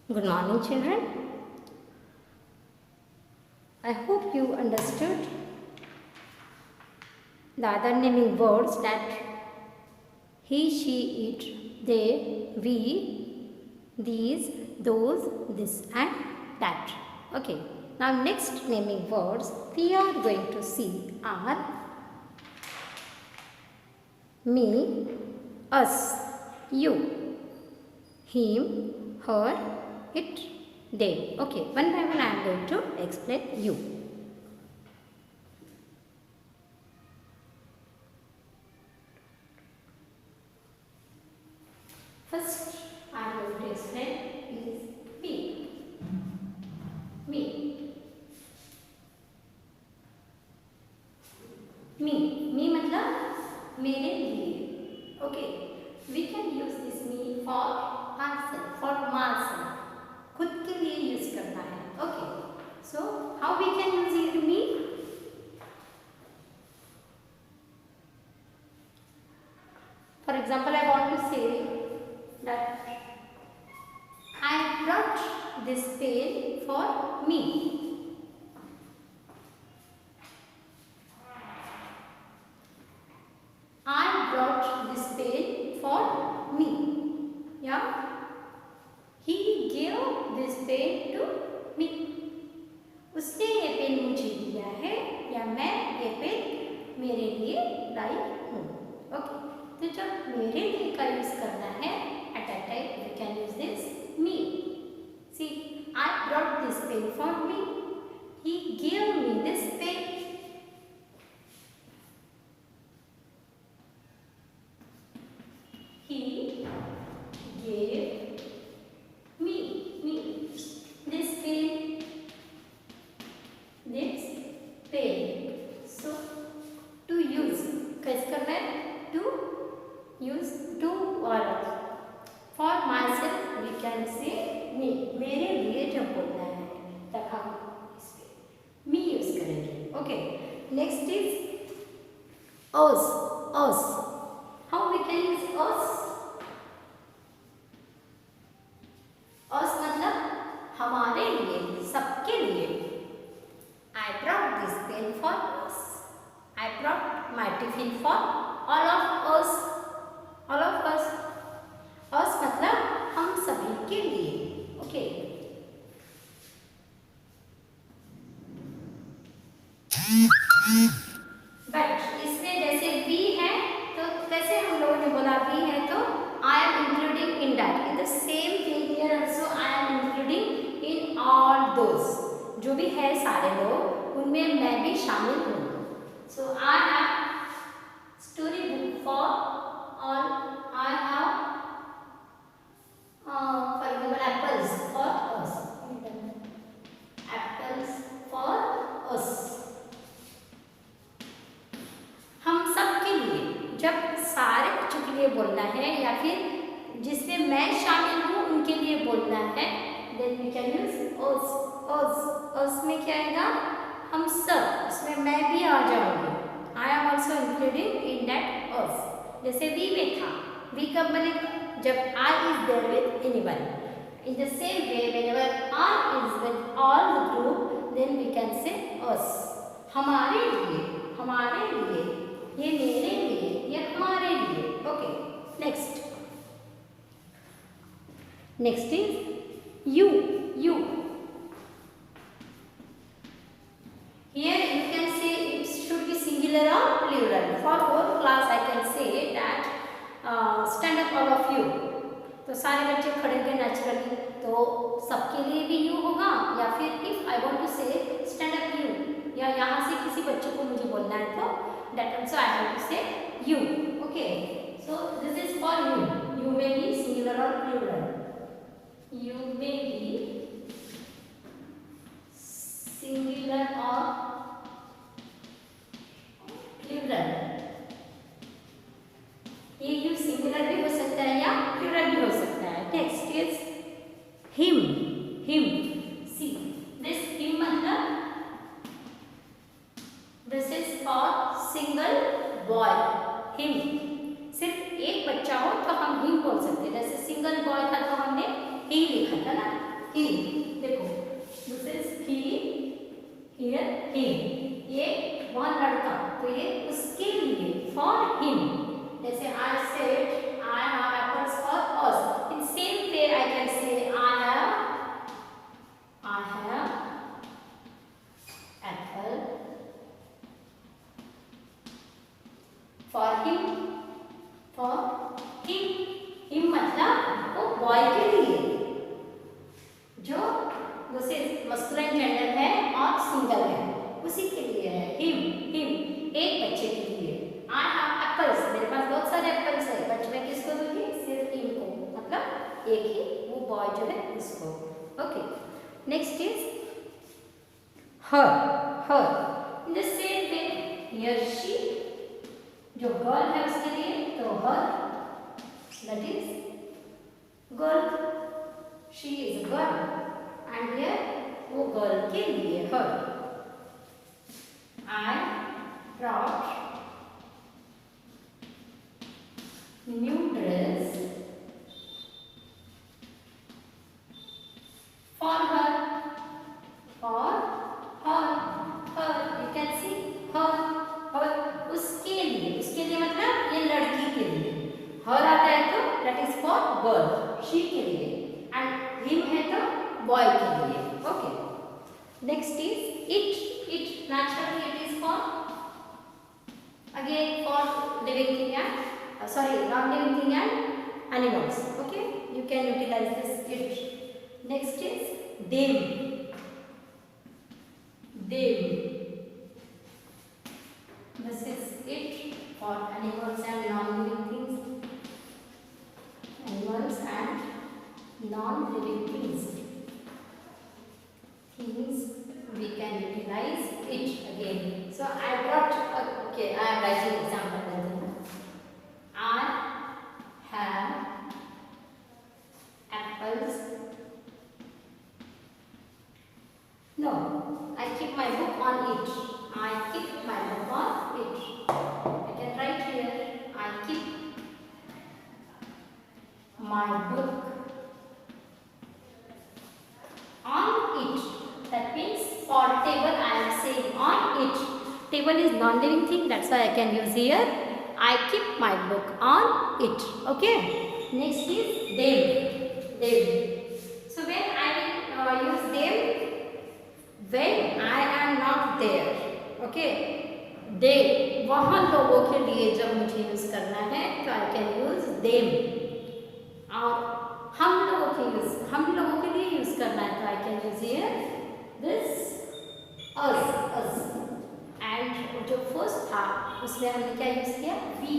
Good morning, children. I hope you understood the other naming words that he, she, it, they, we, these, those, this and that. Okay. Now next naming words we are going to see are me, us, you, him, her, it, they. Okay, one by one I am going to explain you. First I am going to explain is me. Me. Me मतलब मेरे लिए. Okay. We can use this me for ourselves, for myself. खुद के लिए use करना है. Okay. So how we can use it me? For example, I want to say that I brought this pen for me. I brought this pen for me. Yeah. He gave this pen to me. उसने ये pen मुझे दिया है या मैं ये pen मेरे लिए लाई हूँ. ओके. तो जब मेरे लिए का यूज करना है at that time we can use this me. See, I brought this pen for me. He gave me this pen. He gave me this pen. This pen. So to use कैसे करना है? To use to or for myself we can say me. मेरे लिए जब बोलना है तब हम इस पे me यूज करेंगे. Okay. Next is us. Us. How we can use us? us मतलब हमारे लिए, सबके लिए. I brought this pen for us. I brought my tiffin for all of us. All of us. us मतलब हम सभी के लिए. Okay. बट इसमें जैसे we है तो कैसे हम लोगों ने बोला we है तो I am including in that. In the same thing here also I am including in all those. जो भी है सारे लोग उनमें मैं भी शामिल हूँ. So I have story book for all. I have for example apples for us. Apples for us. हम सब के लिए जब सारे बच्चों के लिए बोलना है या फिर जिसमें मैं शामिल हूँ उनके लिए बोलना है then we can use us. us में क्या आएगा? हम सब. उसमें मैं भी आ जाऊंगी. I am also including in that us. जैसे we में था. we कब बनेगा? जब I is there with anyone. In the same way whenever I is with all the group then we can say us. हमारे लिए, हमारे लिए, ये मेरे लिए, ये हमारे लिए. Okay. Next. Next is you. You. Here you can say it should be singular or plural. For whole class I can say that stand up all of you. तो सारे बच्चे खड़े थे नेचुरली तो सबके लिए भी यू होगा या फिर इफ आई वांट टू से स्टैंड अप यू या यहाँ से किसी बच्चे को मुझे बोलना है तो that also I have to say you. Okay. So this is for you. You may be singular और plural. You may be singular और प्लूरल. ये यू सिंगुलर भी हो सकता है या प्लूरल भी हो सकता है. Next is him. Him. See this him मतलब this is for single boy. Him. सिर्फ एक बच्चा हो तो हम हिम बोल सकते हैं. जैसे सिंगल बॉय था तो हमने ही लिखा था ना. ही, देखो this is he, hear him, ये वह लड़का, तो ये उसके लिए, फॉर हिम। जैसे I said I have apples for us, in same way I can say I have Apple for him, for him, him मतलब वो बॉय के लिए, जो उसे मस्कुलाइन जेंडर है और सिंगल है, उसी के लिए है हिम, हिम एक बच्चे के लिए। आई हैव एप्पल्स, मेरे पास बहुत सारे एप्पल्स है, बट मैं किसको दूंगी, सिर्फ हिम को, मतलब एक ही वो बॉय जो है उसको। Okay, next is her, her in the same way, here she, जो गर्ल है उसके लिए तो her, that is girl, she is a girl, and here वो गर्ल के लिए हर। आई brought new dress for her, for her, her, you can see her, her, उसके लिए मतलब ये लड़की के लिए, her आता है तो that is for girl, she के लिए, and him है तो boy के लिए। Okay, next is it naturally it is for, again for living thing and sorry, non living thing and animals. Okay, you can utilize this it. Next is them, them, this is it for animals and non living things, animals and non living things, things we can utilize it again. So I brought, okay, I am writing example. I have apples. No, I keep my book on it. I keep my book on it. I can write here, I keep my book on it. That means for table I am saying on it. Table is non-living thing, that's why I can use here. I keep my book on it. Okay. Next is them. Them. So when I will use them when I am not there. Okay. They, वहाँ लोगों के लिए जब मुझे use करना है तो I can use them. और हम लोगों के लिए यूज करना है तो I can use here this us, and जो फर्स्ट था उसमें हमने क्या यूज किया, we,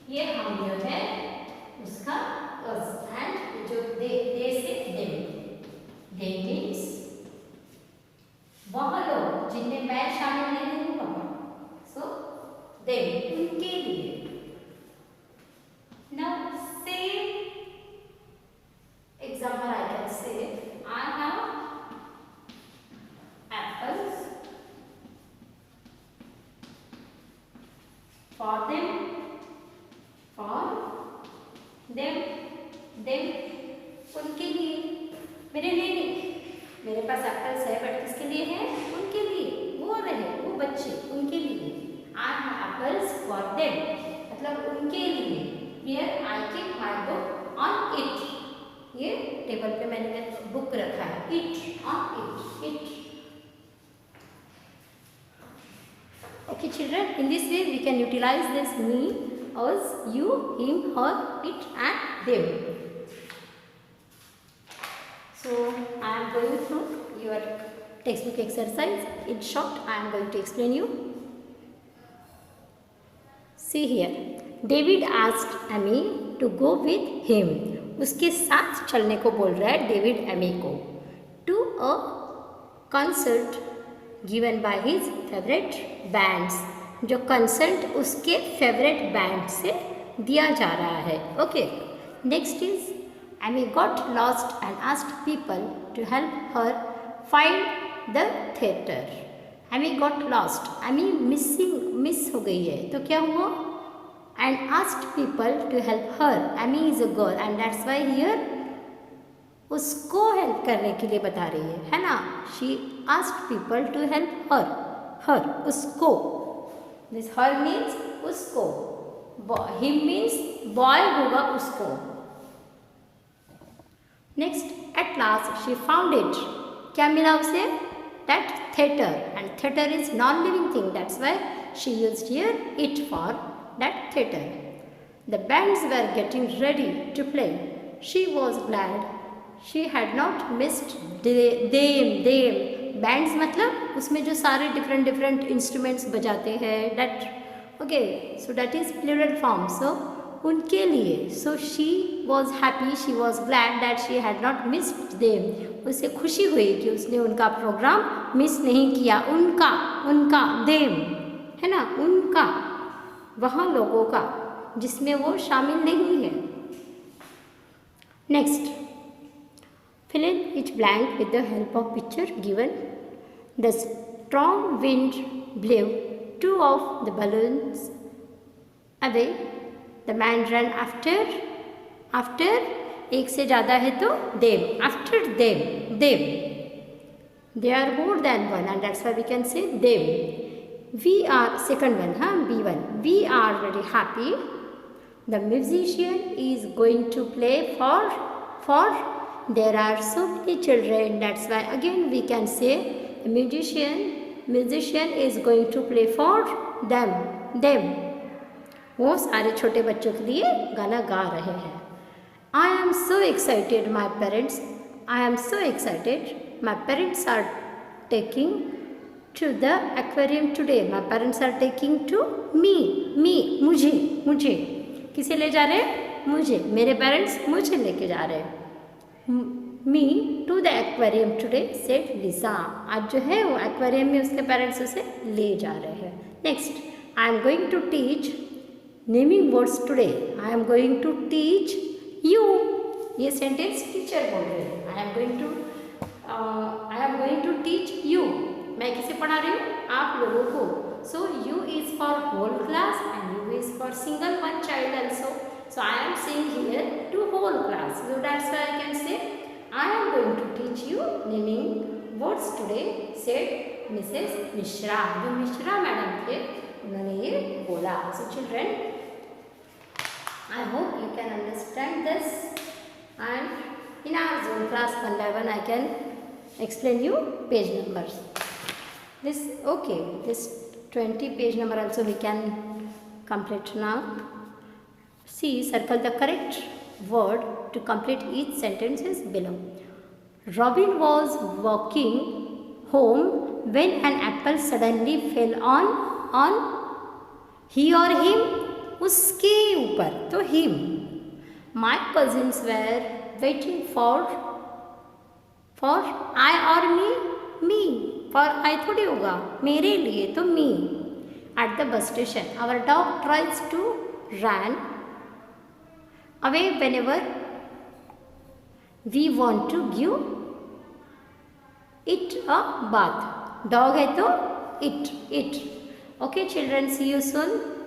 ये हम जो है उसका us, and जो they से they means वह लोग जिनमें मैं शामिल नहीं हूँ, so they उनके लिए। Now same example I can say, I have apples for them, उनके लिए, मेरे लिए नहीं, मेरे पास एप्पल्स है बट किसके लिए है, उनके लिए, वो रहे वो बच्चे, उनके लिए। I have apples for them मतलब उनके लिए। Here I keep my book on it, ये टेबल पे मैंने बुक रखा है, it, on it। Okay children, in this way we can utilize this me, us, you, him, her, it and them. So I am going through your textbook exercise. In short, I am going to explain you. See here, David asked Amy to go with him. उसके साथ चलने को बोल रहा है David Amy को, to a concert given by his favorite bands, जो concert उसके फेवरेट बैंड से दिया जा रहा है। Okay, next is Amy got lost and asked people to help her find the theater. Amy got lost, Amy miss हो गई है, तो क्या हुआ, and asked people to help her. Amy is a girl and that's why here उसको help करने के लिए बता रही है ना. She asked people to help her. Her, उसको. दिस हर मीन्स उसको. हिम मीन्स बॉय होगा उसको. Next, at last she found it. क्या मिला उसे? That theater, and theater is non-living thing, that's why she used here it for that theater. The bands were getting ready to play. She was glad she had not missed them. Bands मतलब उसमें जो सारे different instruments बजाते हैं, that okay, so that is plural form. So उनके लिए, so she was happy, she was glad that she had not missed them. उसे खुशी हुई कि उसने उनका प्रोग्राम मिस नहीं किया. उनका देम है ना, उनका, वहाँ लोगों का जिसमें वो शामिल नहीं है. Next, fill in each blank with the help of picture given. The strong wind blew 2 of the balloons away. The man ran after एक से ज़्यादा है तो them, after them. They are more than one, and that's why we can say them. We are, second one, B1. We are very happy. The musician is going to play for there are so many children, that's why again we can say the musician is going to play for them. वो सारे छोटे बच्चों के लिए गाना गा रहे हैं. I am so excited, my parents. I am so excited. My parents are taking to the aquarium today. My parents are taking to me. मुझे. किसे ले जा रहे हैं? मुझे. मेरे पेरेंट्स मुझे लेके जा रहे हैं. Me to the aquarium today, said Lisa. आज जो है वो एक्वेरियम में उसके पेरेंट्स उसे ले जा रहे हैं. Next, I am going to teach naming words today. I am going to teach you. ये सेंटेंस टीचर बोल रहे हैं. I am going to teach you. मैं किसे पढ़ा रही हूँ? आप लोगों को. So you is for whole class and you is for single one child also. So I am saying here to whole class. So that's why I can say I am going to teach you naming words today, said Mrs. Mishra. जो Mishra madam थे उन्होंने ये बोला. So children, I hope you can understand this, and in our Zoom class 1 by 1 I can explain you page numbers. This 20 page number also we can complete now. See, circle the correct word to complete each sentences below. Robin was walking home when an apple suddenly fell on he or him. उसके ऊपर तो him. My cousins were waiting for I or me. For I थोड़ी होगा, मेरे लिए तो me. At the bus station, our dog tries to run away whenever we want to give it a bath. Dog है तो it. Okay children, see you soon.